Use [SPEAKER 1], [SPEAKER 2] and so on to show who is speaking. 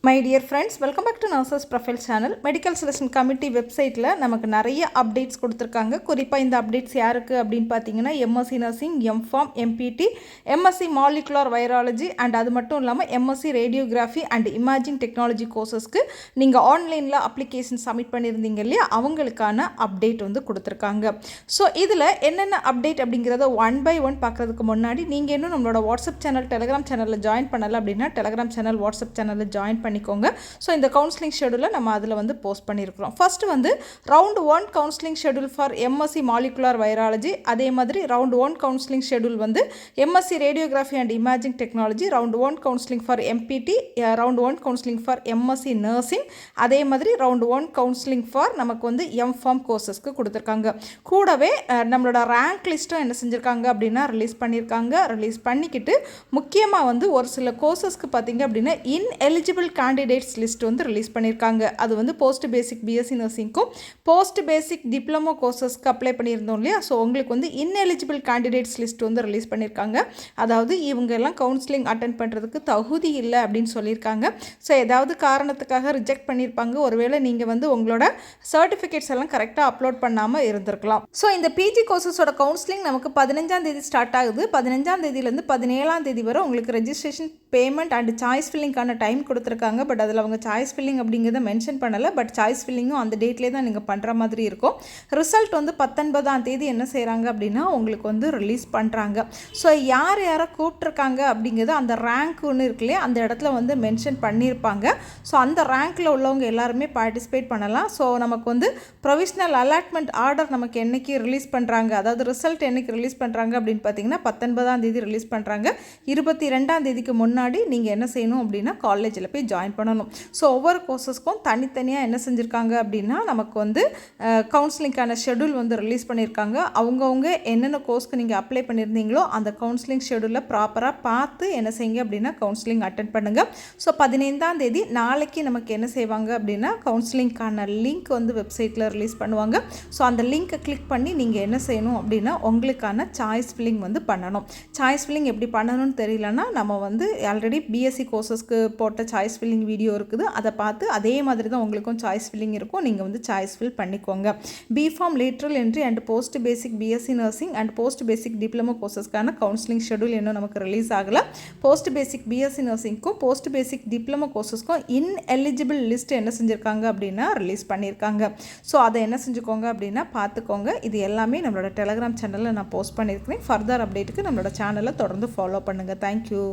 [SPEAKER 1] My dear friends, welcome back to Nurses Profile Channel. Medical Selection Committee website la நமக்கு நிறைய updates கொடுத்திருக்காங்க. குறிப்பா இந்த updates யாருக்கு அப்படினு பாத்தீங்கன்னா MSc Nursing, M.Pharm, MPT, MSc Molecular Virology and அது மட்டும் இல்லாம MSc Radiography and Imaging Technology courses-க்கு நீங்க ஆன்லைன்ல அப்ளிகேஷன் சப்மிட் பண்ணிருந்தீங்க இல்லையா அவங்களுக்கான அப்டேட் வந்து கொடுத்திருக்காங்க. ஸோ இதில் என்னென்ன அப்டேட் அப்படிங்கிறத ஒன் பை ஒன் பார்க்குறதுக்கு முன்னாடி நீங்கள் இன்னும் நம்மளோட வாட்ஸ்அப் சேனல் டெலிகிராம் சேனலில் ஜாயின் பண்ணலை அப்படின்னா டெலிகிராம் சேனல் வாட்ஸ்அப் சேனலில் ஜாயின் பண்ணிக்கோங்க. ஸோ இந்த கவுன்சிலிங் ஷெடியூலை நம்ம அதில் வந்து போஸ்ட் பண்ணியிருக்கிறோம். ஃபர்ஸ்ட் வந்து round 1 counselling schedule for MSc molecular virology, அதே மாதிரி ரவுண்ட் 1 கவுன்சிலிங் ஷெடியூல் வந்து MSc radiography and imaging technology, round 1 counselling for MPT, round 1 counselling for MSc nursing, அதே மாதிரி ரவுண்ட் 1 கவுன்சிலிங் ஃபார் நமக்கு வந்து M.Pharm கோர்சஸ்க்கு கொடுத்துருக்காங்க. கூடவே நம்மளோட ரேங்க் லிஸ்ட்டும் என்ன செஞ்சுருக்காங்க அப்படின்னா ரிலீஸ் பண்ணியிருக்காங்க. ரிலீஸ் பண்ணிக்கிட்டு முக்கியமாக வந்து ஒரு சில கோர்சஸ்க்கு பார்த்தீங்க அப்படின்னா இன்எலிஜிபிள் கேண்டிடேட்ஸ் லிஸ்ட் வந்து ரிலீஸ் பண்ணியிருக்காங்க. அது வந்து போஸ்ட் பேசிக் பிஎஸ்சி நர்சிங்க்கும் போஸ்ட் பேசிக் டிப்ளமோ கோர்சஸ்க்கு அப்ளை பண்ணியிருந்தோம் இல்லையா. ஸோ உங்களுக்கு வந்து இன்எலிஜிபிள் கேண்டிடேட்ஸ் லிஸ்ட் வந்து ரிலீஸ் பண்ணியிருக்காங்க. அதாவது இவங்க எல்லாம் கவுன்சிலிங் அட்டென்ட் பண்ணுறதுக்கு தகுதி இல்லை அப்படின்னு சொல்லியிருக்காங்க. ஸோ ஏதாவது காரணத்துக்காக ரிஜெக்ட் பண்ணியிருப்பாங்க. ஒருவேளை நீங்கள் வந்து உங்களோட சர்டிஃபிகேட்ஸ் எல்லாம் கரெக்டாக அப்லோட் பண்ணாமல் இருந்திருக்கலாம். ஸோ இந்த பிஜி கோர்சஸோட கவுன்சிலிங் நமக்கு 15ஆம் தேதி ஸ்டார்ட் ஆகுது. 15ஆம் தேதியிலேருந்து 17ஆம் தேதி வரை உங்களுக்கு ரெஜிஸ்ட்ரேஷன், பேமெண்ட் அண்ட் சாய்ஸ் ஃபில்லிங்கான டைம் கொடுத்துருக்காங்க. பட் அதில் அவங்க சாய்ஸ் ஃபில்லிங் அப்படிங்கிறத மென்ஷன் பண்ணலை. பட் சாய்ஸ் ஃபில்லிங்கும் அந்த டேட்லேயே தான் நீங்கள் பண்ணுற மாதிரி இருக்கும். ரிசல்ட் வந்து 19ஆம் தேதி என்ன செய்கிறாங்க அப்படின்னா உங்களுக்கு வந்து ரிலீஸ் பண்ணுறாங்க. ஸோ யார் யாரை கூப்பிட்ருக்காங்க அப்படிங்கிறது அந்த ரேங்க் ஒன்று இருக்குல்லையே அந்த இடத்துல வந்து மென்ஷன் பண்ணியிருப்பாங்க. ஸோ அந்த ரேங்க்கில் உள்ளவங்க எல்லாருமே பார்ட்டிசிபேட் பண்ணலாம். ஸோ நமக்கு வந்து ப்ரொவிஷ்னல் அலாட்மெண்ட் ஆர்டர் நமக்கு என்றைக்கு ரிலீஸ் பண்ணுறாங்க, அதாவது ரிசல்ட் என்றைக்கு ரிலீஸ் பண்ணுறாங்க அப்படின்னு பார்த்தீங்கன்னா 19ஆம் தேதி ரிலீஸ் பண்ணுறாங்க. 22ஆம் தேதிக்கு முன்னாடி நீங்கள் என்ன செய்யணும் அப்படின்னா காலேஜில் போய் ஜாயின் பண்ணணும். ஸோ ஒவ்வொரு கோர்சஸ்க்கும் தனித்தனியாக என்ன செஞ்சுருக்காங்க அப்படின்னா நமக்கு வந்து கவுன்சிலிங்கான ஷெடியூல் வந்து ரிலீஸ் பண்ணியிருக்காங்க. அவங்கவுங்க என்னென்ன கோர்ஸ்க்கு நீங்கள் அப்ளை பண்ணியிருந்தீங்களோ அந்த கவுன்சிலிங் ஷெடியூலில் ப்ராப்பராக பார்த்து என்ன செய்யுங்க அப்படின்னா கவுன்சிலிங் அட்டென்ட் பண்ணுங்கள். ஸோ 15ஆம் தேதி நாளைக்கு நமக்கு என்ன செய்வாங்க அப்படின்னா கவுன்சிலிங்கான லிங்க் வந்து வெப்சைட்டில் ரிலீஸ் பண்ணுவாங்க. ஸோ அந்த லிங்க்கை கிளிக் பண்ணி நீங்கள் என்ன செய்யணும் அப்படின்னா உங்களுக்கான சாய்ஸ் ஃபில்லிங் வந்து பண்ணணும். சாய்ஸ் ஃபில்லிங் எப்படி பண்ணணும்னு தெரியலன்னா நம்ம வந்து ஆல்ரெடி பிஎஸ்சி கோர்சஸ்க்கு போட்ட சாய்ஸ் ஃபில்லிங் வீடியோ இருக்குது. அதை பார்த்து அதே மாதிரி தான் உங்களுக்கும் சாய்ஸ் ஃபில்லிங் இருக்கும். நீங்கள் வந்து சாய்ஸ் ஃபில் பண்ணிக்கோங்க. B.Pharm lateral entry and post basic BSc nursing and post basic diploma கோர்சஸ்க்கான கவுன்சிலிங் ஷெடியூல் இன்னும் நமக்கு ரிலீஸ் ஆகலை. போஸ்ட் பேசிக் பிஎஸ்சி நர்சிங்க்கும் போஸ்ட் பேசிக் டிப்ளமோ கோர்சஸ்க்கும் இன்எலிஜிபிள் லிஸ்ட் என்ன செஞ்சுருக்காங்க அப்படின்னா ரிலீஸ் பண்ணியிருக்காங்க. ஸோ அதை என்ன செஞ்சுக்கோங்க அப்படின்னா பார்த்துக்கோங்க. இது எல்லாமே நம்மளோட டெலிகிராம் சேனலில் நான் போஸ்ட் பண்ணியிருக்கிறேன். ஃபர்தர் அப்டேட்டுக்கு நம்மளோட சேனலை தொடர்ந்து ஃபாலோ பண்ணுங்கள். தேங்க்யூ.